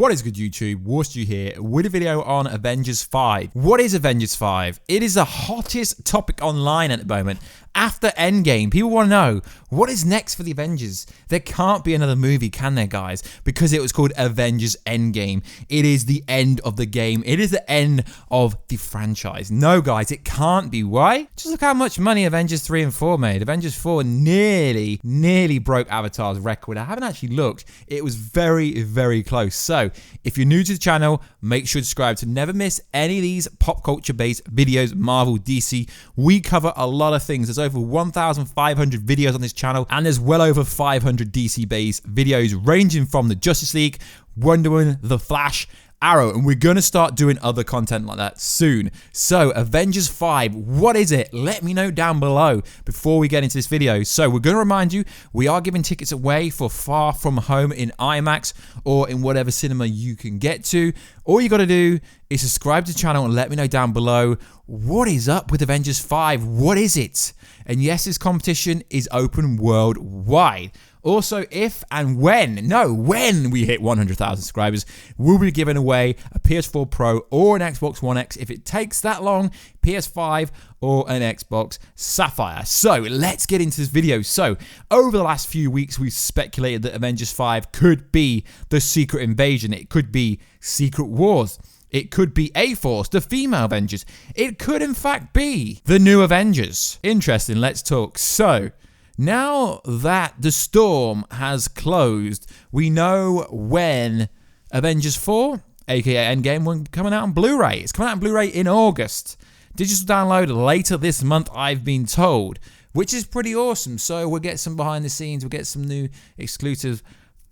What is good, YouTube? Warstu here with a video on Avengers 5. What is Avengers 5? It is the hottest topic online at the moment. After EndGame, people want to know, what is next for the Avengers? There can't be another movie, can there, guys? Because it was called Avengers EndGame. It is the end of the game. It is the end of the franchise. No, guys, it can't be. Why? Just look how much money Avengers 3 and 4 made. Avengers 4 nearly broke Avatar's record. I haven't actually looked. It was very, very close. So, if you're new to the channel, make sure to subscribe to never miss any of these pop culture-based videos, Marvel, DC. We cover a lot of things. There's over 1,500 videos on this channel, and there's well over 500 DC-based videos ranging from the Justice League, Wonder Woman, The Flash, Arrow, and we're going to start doing other content like that soon. So, Avengers 5, what is it? Let me know down below before we get into this video. So, we're going to remind you, we are giving tickets away for Far From Home in IMAX or in whatever cinema you can get to. All you got to do is subscribe to the channel and let me know down below, what is up with Avengers 5? What is it? And yes, this competition is open worldwide. Also, when we hit 100,000 subscribers, we'll be giving away a PS4 Pro or an Xbox One X. If it takes that long, PS5 or an Xbox Sapphire. So, let's get into this video. So, over the last few weeks, we've speculated that Avengers 5 could be the Secret Invasion. It could be Secret Wars. It could be A-Force, the female Avengers. It could, in fact, be the new Avengers. Interesting, let's talk. So, now that the storm has closed, we know when Avengers 4, aka EndGame, will be coming out on Blu-ray. It's coming out on Blu-ray in August. Digital download later this month, I've been told, which is pretty awesome. So we'll get some behind the scenes, we'll get some new exclusive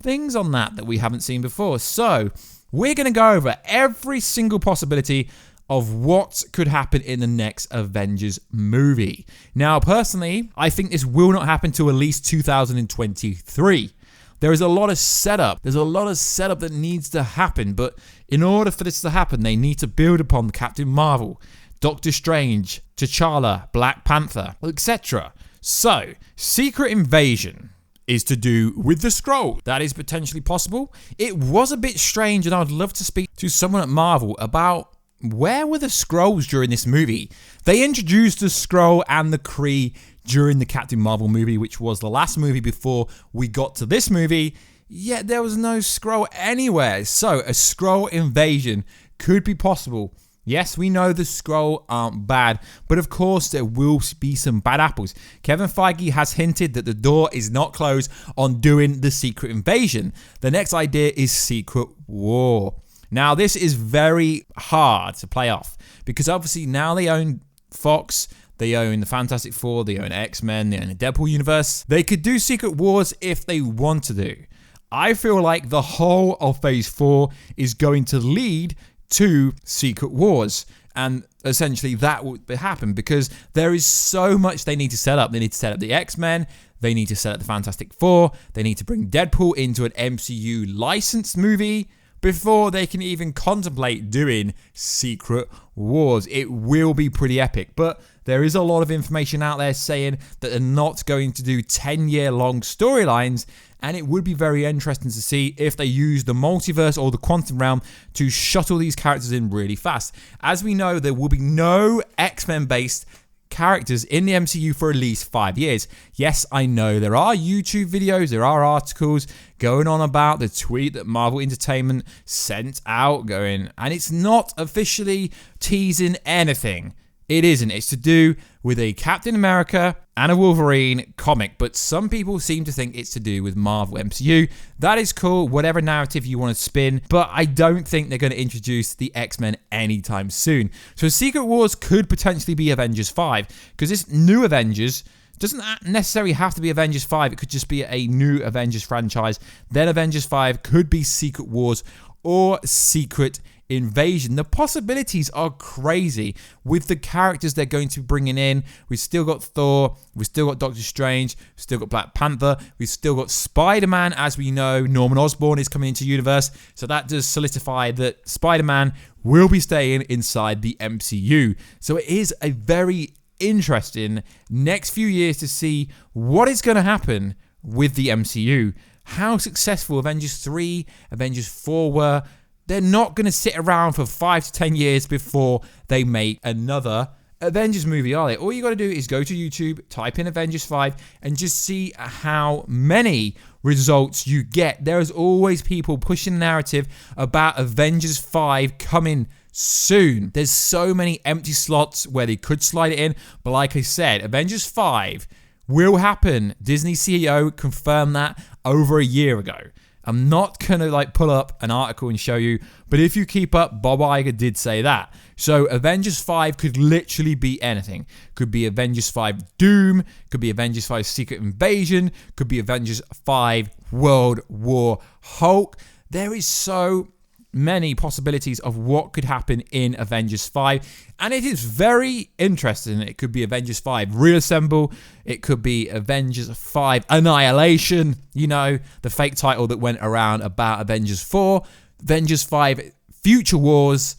things on that we haven't seen before. So we're going to go over every single possibility of what could happen in the next Avengers movie. Now, personally, I think this will not happen till at least 2023. There is a lot of setup. There's a lot of setup that needs to happen, but in order for this to happen, they need to build upon Captain Marvel, Doctor Strange, T'Challa, Black Panther, etc. So, Secret Invasion is to do with the Skrull. That is potentially possible. It was a bit strange, and I would love to speak to someone at Marvel about where were the Skrulls during this movie? They introduced the Skrull and the Kree during the Captain Marvel movie, which was the last movie before we got to this movie, yet there was no Skrull anywhere. So a Skrull invasion could be possible. Yes, we know the Skrull aren't bad, but of course there will be some bad apples. Kevin Feige has hinted that the door is not closed on doing the Secret Invasion. The next idea is Secret War. Now, this is very hard to play off because obviously now they own Fox, they own the Fantastic Four, they own X-Men, they own the Deadpool universe. They could do Secret Wars if they want to do. I feel like the whole of Phase 4 is going to lead to Secret Wars. And essentially that would happen because there is so much they need to set up. They need to set up the X-Men. They need to set up the Fantastic Four. They need to bring Deadpool into an MCU licensed movie before they can even contemplate doing Secret Wars. It will be pretty epic, but there is a lot of information out there saying that they're not going to do 10-year-long storylines, and it would be very interesting to see if they use the multiverse or the quantum realm to shuttle these characters in really fast. As we know, there will be no X-Men based characters in the MCU for at least 5 years. Yes, I know there are YouTube videos, there are articles going on about the tweet that Marvel Entertainment sent out and it's not officially teasing anything. It isn't. It's to do with a Captain America and a Wolverine comic, but some people seem to think it's to do with Marvel MCU. That is cool, whatever narrative you want to spin, but I don't think they're going to introduce the X-Men anytime soon. So Secret Wars could potentially be Avengers 5, because this new Avengers doesn't necessarily have to be Avengers 5. It could just be a new Avengers franchise. Then Avengers 5 could be Secret Wars or Secret Invasion. The possibilities are crazy with the characters they're going to be bringing in. We've still got Thor, we've still got Doctor Strange, we've still got Black Panther, we've still got Spider-Man. As we know, Norman Osborn is coming into the universe, so that does solidify that Spider-Man will be staying inside the MCU. So it is a very interesting next few years to see what is going to happen with the MCU. How successful Avengers 3, Avengers 4 were, they're not going to sit around for 5 to 10 years before they make another Avengers movie, are they? All you got to do is go to YouTube, type in Avengers 5, and just see how many results you get. There is always people pushing the narrative about Avengers 5 coming soon. There's so many empty slots where they could slide it in, but like I said, Avengers 5 will happen. Disney CEO confirmed that over a year ago. I'm not going to pull up an article and show you, but if you keep up, Bob Iger did say that. So Avengers 5 could literally be anything. Could be Avengers 5 Doom, could be Avengers 5 Secret Invasion, could be Avengers 5 World War Hulk. There is so many possibilities of what could happen in Avengers 5, and it is very interesting. It could be Avengers 5 Reassemble, it could be Avengers 5 Annihilation, the fake title that went around about Avengers 4, Avengers 5 Future Wars.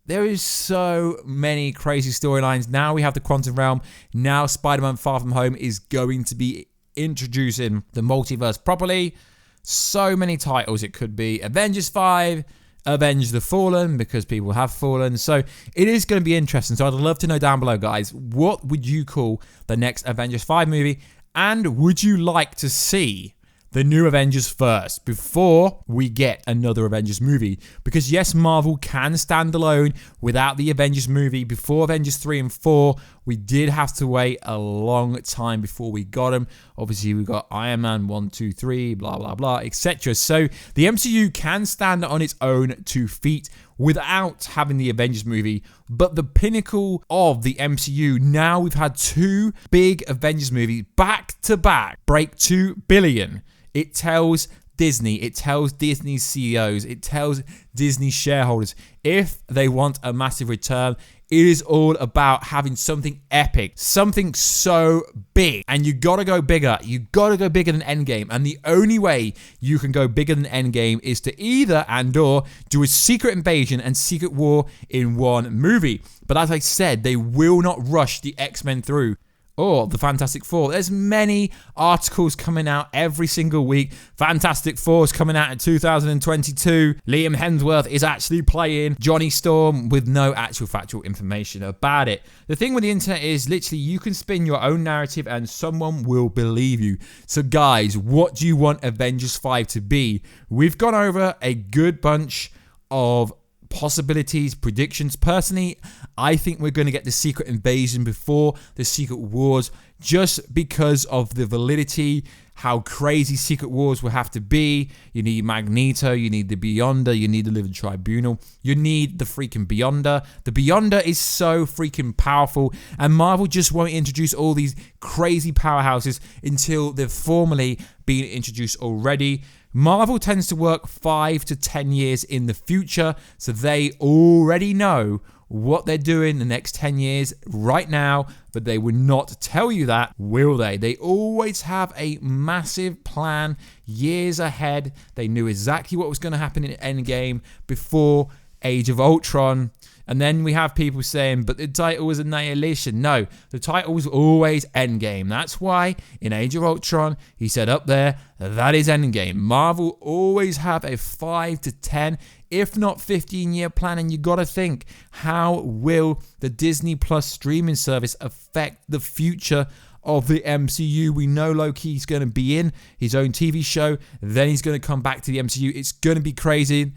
There is so many crazy storylines. Now we have the Quantum Realm. Now Spider-Man Far From Home is going to be introducing the multiverse properly. So many titles it could be. Avengers 5, Avenge the Fallen, because people have fallen. So it is going to be interesting. So I'd love to know down below, guys, what would you call the next Avengers 5 movie? And would you like to see the new Avengers first before we get another Avengers movie? Because yes, Marvel can stand alone without the Avengers movie. Before Avengers 3 and 4, we did have to wait a long time before we got them. Obviously, we got Iron Man 1, 2, 3, blah, blah, blah, etc. So the MCU can stand on its own 2 feet without having the Avengers movie. But the pinnacle of the MCU, now we've had 2 big Avengers movies back to back break 2 billion. It tells Disney, it tells Disney's CEOs, it tells Disney shareholders, if they want a massive return, it is all about having something epic, something so big. And you got to go bigger. You got to go bigger than EndGame. And the only way you can go bigger than EndGame is to either and/or do a Secret Invasion and Secret War in one movie. But as I said, they will not rush the X-Men through, or the Fantastic Four. There's many articles coming out every single week. Fantastic Four is coming out in 2022. Liam Hemsworth is actually playing Johnny Storm with no actual factual information about it. The thing with the internet is literally you can spin your own narrative and someone will believe you. So guys, what do you want Avengers 5 to be? We've gone over a good bunch of possibilities, predictions. Personally, I think we're going to get the Secret Invasion before the Secret Wars, just because of the validity, how crazy Secret Wars will have to be. You need Magneto, you need the Beyonder, you need the Living Tribunal, you need the freaking Beyonder. The Beyonder is so freaking powerful, and Marvel just won't introduce all these crazy powerhouses until they've formally been introduced already. Marvel tends to work 5 to 10 years in the future, so they already know what they're doing the next 10 years right now, but they will not tell you that, will they? They always have a massive plan years ahead. They knew exactly what was going to happen in EndGame before Age of Ultron. And then we have people saying, but the title was Annihilation. No, the title was always EndGame. That's why in Age of Ultron, he said up there, that is EndGame. Marvel always have a 5 to 10, if not 15-year plan. And you got to think, how will the Disney Plus streaming service affect the future of the MCU? We know Loki's going to be in his own TV show, then he's going to come back to the MCU. It's going to be crazy.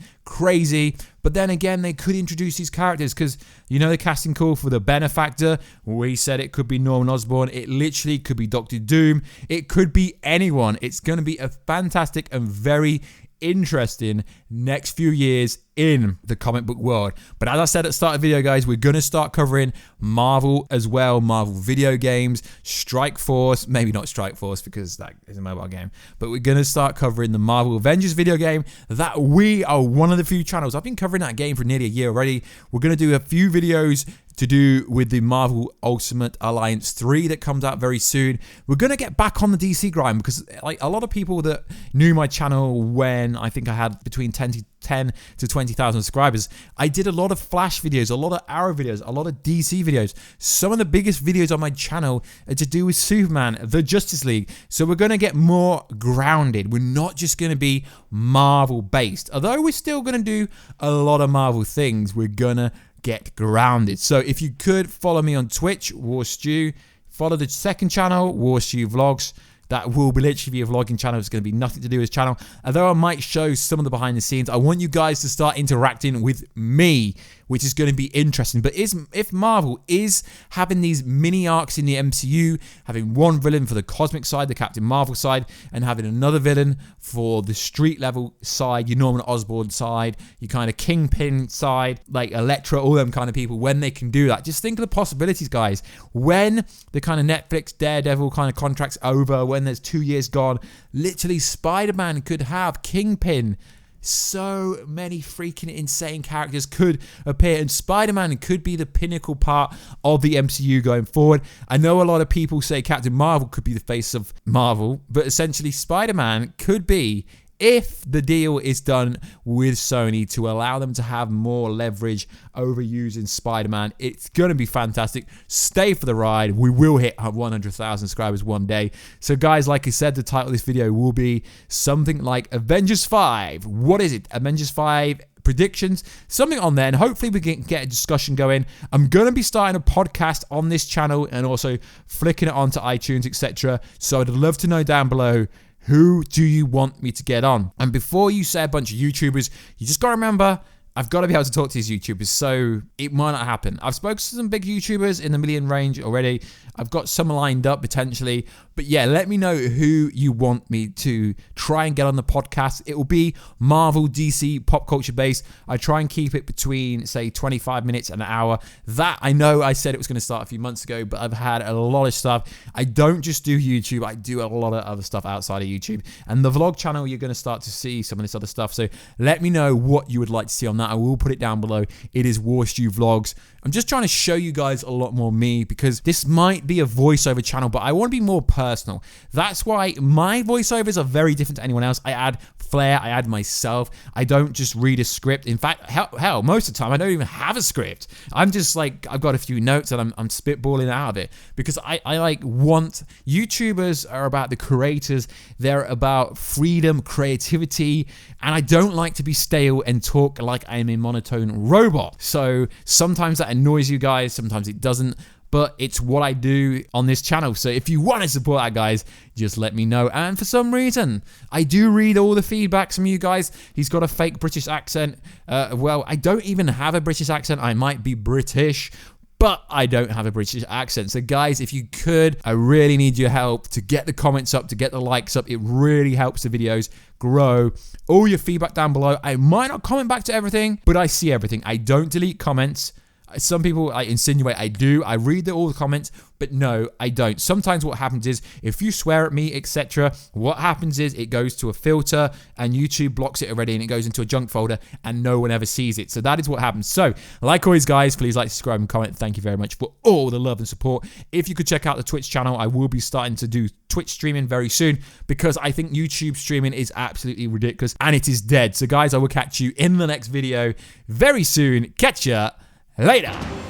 But then again, they could introduce these characters, because the casting call for the Benefactor, we said it could be Norman Osborn. It literally could be Doctor Doom. It could be anyone. It's going to be a fantastic and very interesting next few years in the comic book world. But as I said at the start of the video, guys, we're going to start covering Marvel as well. Marvel video games, Strike Force, maybe not Strike Force because that is a mobile game, but we're going to start covering the Marvel Avengers video game that we are one of the few channels. I've been covering that game for nearly a year already. We're going to do a few videos to do with the Marvel Ultimate Alliance 3 that comes out very soon. We're going to get back on the DC grind, because a lot of people that knew my channel when I think I had between 10 10 to 20,000 subscribers, I did a lot of Flash videos, a lot of Arrow videos, a lot of DC videos. Some of the biggest videos on my channel are to do with Superman, the Justice League. So we're going to get more grounded. We're not just going to be Marvel based. Although we're still going to do a lot of Marvel things, we're going to get grounded. So if you could follow me on Twitch, Warstu, follow the second channel, Warstu Vlogs. That will literally be a vlogging channel. It's going to be nothing to do with his channel. Although I might show some of the behind the scenes, I want you guys to start interacting with me, which is going to be interesting. But if Marvel is having these mini arcs in the MCU, having one villain for the cosmic side, the Captain Marvel side, and having another villain for the street level side, your Norman Osborn side, your kind of Kingpin side, like Elektra, all them kind of people, when they can do that. Just think of the possibilities, guys. When the kind of Netflix Daredevil kind of contract's over, when there's 2 years gone, literally Spider-Man could have Kingpin. So many freaking insane characters could appear, and Spider-Man could be the pinnacle part of the MCU going forward. I know a lot of people say Captain Marvel could be the face of Marvel, but essentially Spider-Man could be, if the deal is done with Sony to allow them to have more leverage over using Spider-Man, it's going to be fantastic. Stay for the ride. We will hit 100,000 subscribers one day. So guys, like I said, the title of this video will be something like Avengers 5. What is it? Avengers 5 predictions, something on there, and hopefully we can get a discussion going. I'm going to be starting a podcast on this channel and also flicking it onto iTunes, etc. So I'd love to know down below, who do you want me to get on? And before you say a bunch of YouTubers, you just got to remember, I've got to be able to talk to these YouTubers, so it might not happen. I've spoken to some big YouTubers in the million range already. I've got some lined up potentially. But yeah, let me know who you want me to try and get on the podcast. It will be Marvel, DC, pop culture based. I try and keep it between, say, 25 minutes and an hour. That, I know I said it was going to start a few months ago, but I've had a lot of stuff. I don't just do YouTube. I do a lot of other stuff outside of YouTube. And the vlog channel, you're going to start to see some of this other stuff. So let me know what you would like to see on that. I will put it down below. It is Warstu Vlogs. I'm just trying to show you guys a lot more me, because this might be a voiceover channel, but I want to be more personal. That's why my voiceovers are very different to anyone else. I add flair, I add myself. I don't just read a script. In fact, hell, most of the time I don't even have a script. I'm just like, I've got a few notes and I'm spitballing out of it, because I like want, YouTubers are about the creators. They're about freedom, creativity, and I don't like to be stale and talk like I'm a monotone robot. So sometimes that annoys you guys, sometimes it doesn't, but it's what I do on this channel. So if you want to support that, guys, just let me know. And for some reason, I do read all the feedbacks from you guys. He's got a fake British accent. Well, I don't even have a British accent. I might be British, but I don't have a British accent. So guys, if you could, I really need your help to get the comments up, to get the likes up. It really helps the videos grow. All your feedback down below. I might not comment back to everything, but I see everything. I don't delete comments. Some people insinuate I do. I read all the comments, but no, I don't. Sometimes what happens is, if you swear at me, etc., what happens is it goes to a filter and YouTube blocks it already, and it goes into a junk folder and no one ever sees it. So that is what happens. So like always, guys, please like, subscribe, and comment. Thank you very much for all the love and support. If you could check out the Twitch channel, I will be starting to do Twitch streaming very soon, because I think YouTube streaming is absolutely ridiculous and it is dead. So guys, I will catch you in the next video very soon. Catch ya later.